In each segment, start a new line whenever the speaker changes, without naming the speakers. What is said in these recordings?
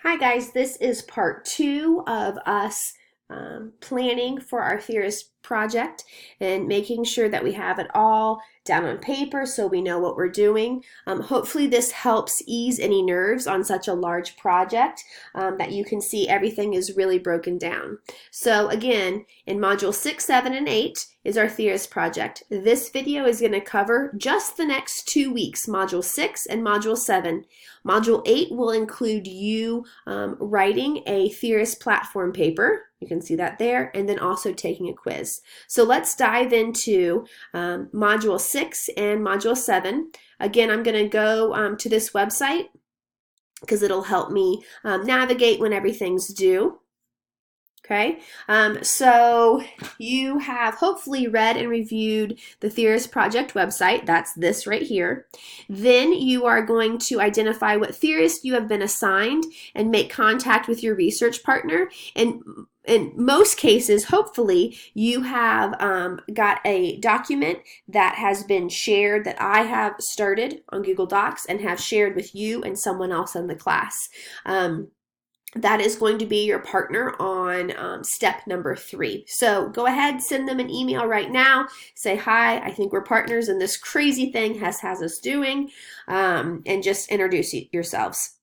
Hi guys, this is part two of us planning for our Theorist project and making sure that we have it all down on paper so we know what we're doing. Hopefully this helps ease any nerves on such a large project that you can see everything is really broken down. So again, in Module 6, 7, and 8 is our Theorist project. This video is going to cover just the next 2 weeks, Module 6 and Module 7. Module 8 will include you writing a Theorist platform paper. You can see that there, and then also taking a quiz. So let's dive into Module 6 and Module 7. Again, I'm going to go to this website because it'll help me navigate when everything's due. Okay, so you have hopefully read and reviewed the Theorist Project website. That's this right here. Then you are going to identify what theorist you have been assigned and make contact with your research partner. And in most cases, hopefully, you have got a document that has been shared that I have started on Google Docs and have shared with you and someone else in the class. That is going to be your partner on step number 3. So go ahead, send them an email right now. Say, hi, I think we're partners in this crazy thing Hess has us doing, and just introduce yourselves.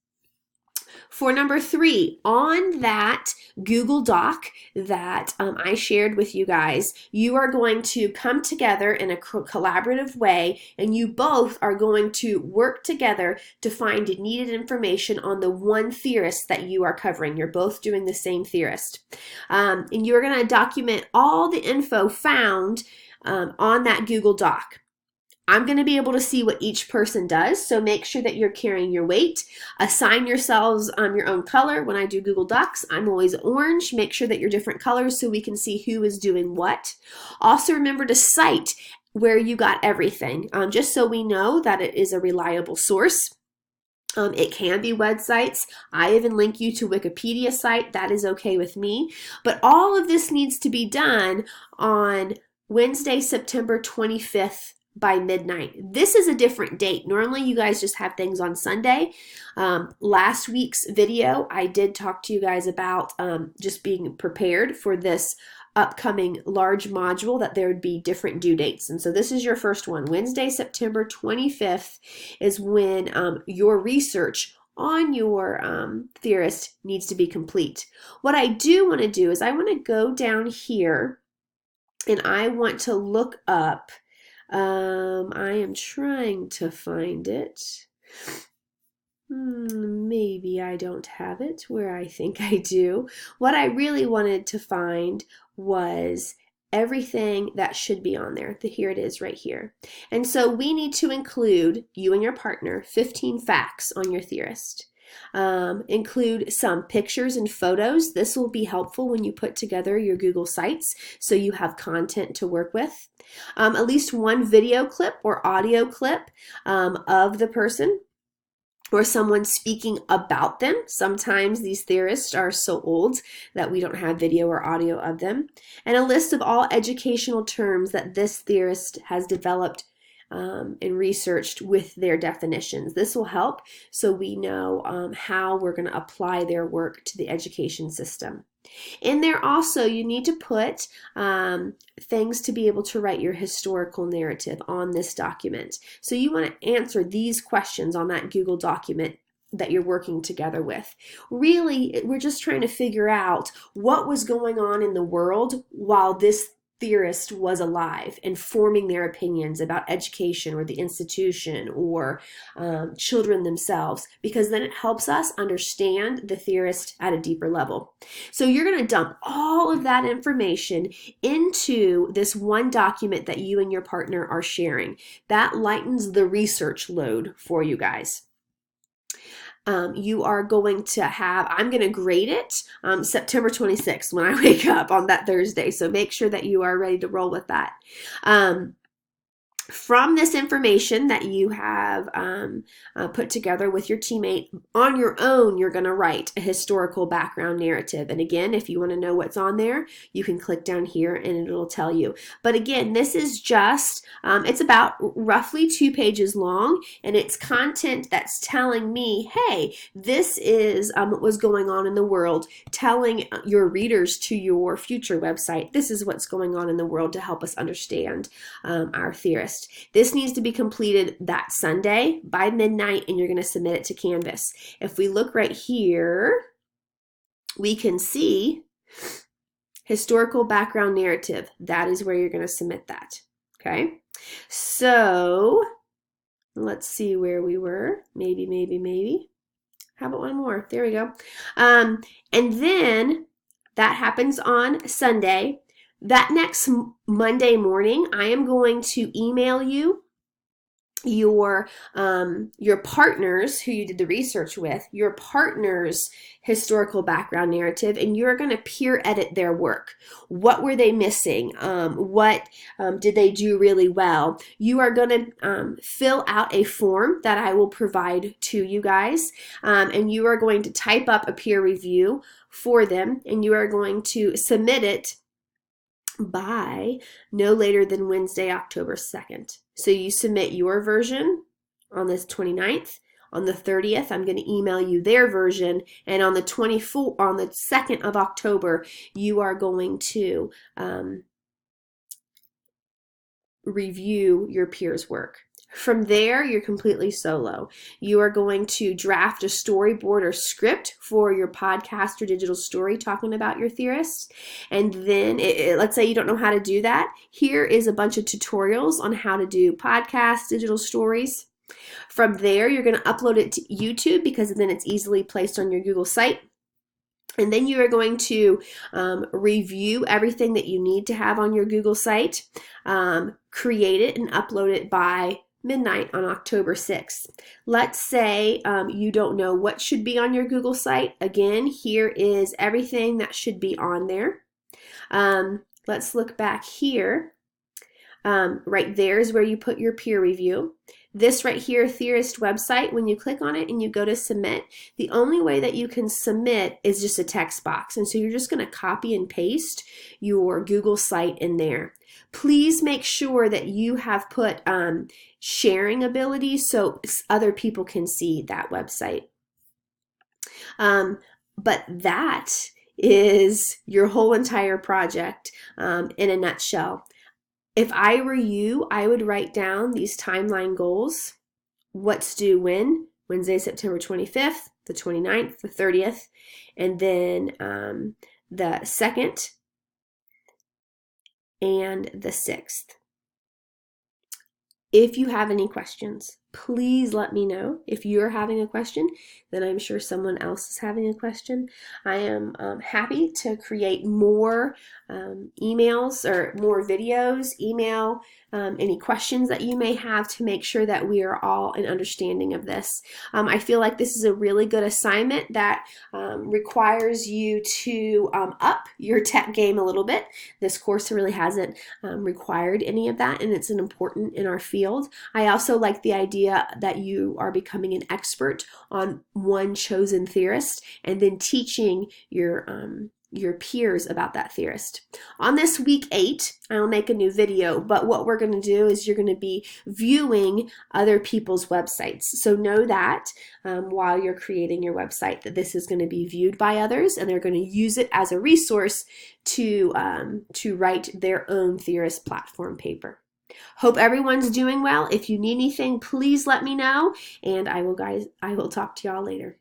For number 3, on that Google Doc that I shared with you guys, you are going to come together in a collaborative way, and you both are going to work together to find needed information on the one theorist that you are covering. You're both doing the same theorist. And you're going to document all the info found on that Google Doc. I'm going to be able to see what each person does, so make sure that you're carrying your weight. Assign yourselves your own color. When I do Google Docs, I'm always orange. Make sure that you're different colors so we can see who is doing what. Also remember to cite where you got everything, just so we know that it is a reliable source. It can be websites. I even link you to Wikipedia site. That is okay with me. But all of this needs to be done on Wednesday, September 25th. By midnight. This is a different date. Normally you guys just have things on Sunday. Last week's video, I did talk to you guys about just being prepared for this upcoming large module, that there would be different due dates. And so this is your first one. Wednesday, September 25th is when your research on your theorist needs to be complete. What I do want to do is I want to go down here and I want to look up I am trying to find it. Maybe I don't have it where I think I do. What I really wanted to find was everything that should be on there. Here it is right here. And so we need to include, you and your partner, 15 facts on your theorist. Include some pictures and photos. This will be helpful when you put together your Google Sites so you have content to work with. At least one video clip or audio clip of the person or someone speaking about them. Sometimes these theorists are so old that we don't have video or audio of them. And a list of all educational terms that this theorist has developed and researched with their definitions. This will help so we know how we're going to apply their work to the education system. In there also, you need to put things to be able to write your historical narrative on this document. So you want to answer these questions on that Google document that you're working together with. Really, we're just trying to figure out what was going on in the world while this theorist was alive and forming their opinions about education or the institution or children themselves, because then it helps us understand the theorist at a deeper level. So you're going to dump all of that information into this one document that you and your partner are sharing. That lightens the research load for you guys. You are going to have, I'm going to grade it September 26th when I wake up on that Thursday. So make sure that you are ready to roll with that. From this information that you have put together with your teammate, on your own, you're going to write a historical background narrative. And again, if you want to know what's on there, you can click down here and it'll tell you. But again, this is just, it's about roughly 2 pages long, and it's content that's telling me, hey, this is what was going on in the world, telling your readers to your future website, this is what's going on in the world to help us understand our theorist. This needs to be completed that Sunday by midnight, and you're going to submit it to Canvas. If we look right here, we can see historical background narrative. That is where you're going to submit that. Okay, so let's see where we were. Maybe. How about one more? There we go. And then that happens on Sunday. That next Monday morning, I am going to email you your partners who you did the research with, your partners' historical background narrative, and you're going to peer edit their work. What were they missing? What did they do really well? You are going to fill out a form that I will provide to you guys, and you are going to type up a peer review for them, and you are going to submit it by no later than Wednesday, October 2nd. So you submit your version on the 29th. On the 30th, I'm going to email you their version, and on the 2nd of October, you are going to review your peers' work. From there, you're completely solo. You are going to draft a storyboard or script for your podcast or digital story talking about your theorists. And then, let's say you don't know how to do that. Here is a bunch of tutorials on how to do podcasts, digital stories. From there, you're going to upload it to YouTube, because then it's easily placed on your Google site. And then you are going to review everything that you need to have on your Google site, create it, and upload it by midnight on October 6th. Let's say you don't know what should be on your Google site. Again, here is everything that should be on there. Let's look back here. Right there is where you put your peer review. This right here, Theorist website, when you click on it and you go to submit, the only way that you can submit is just a text box. And so you're just going to copy and paste your Google site in there. Please make sure that you have put sharing ability so other people can see that website. But that is your whole entire project in a nutshell. If I were you, I would write down these timeline goals. What's due when? Wednesday, September 25th, the 29th, the 30th, and then the 2nd and the 6th. If you have any questions, please let me know. If you're having a question, then I'm sure someone else is having a question. I am happy to create more emails or more videos, email any questions that you may have to make sure that we are all in understanding of this. I feel like this is a really good assignment that requires you to up your tech game a little bit. This course really hasn't required any of that, and it's an important in our field. I also like the idea that you are becoming an expert on one chosen theorist and then teaching your peers about that theorist. On this week 8, I'll make a new video, but what we're going to do is you're going to be viewing other people's websites. So know that while you're creating your website, that this is going to be viewed by others, and they're going to use it as a resource to write their own theorist platform paper. Hope everyone's doing well. If you need anything, please let me know, and I will talk to y'all later.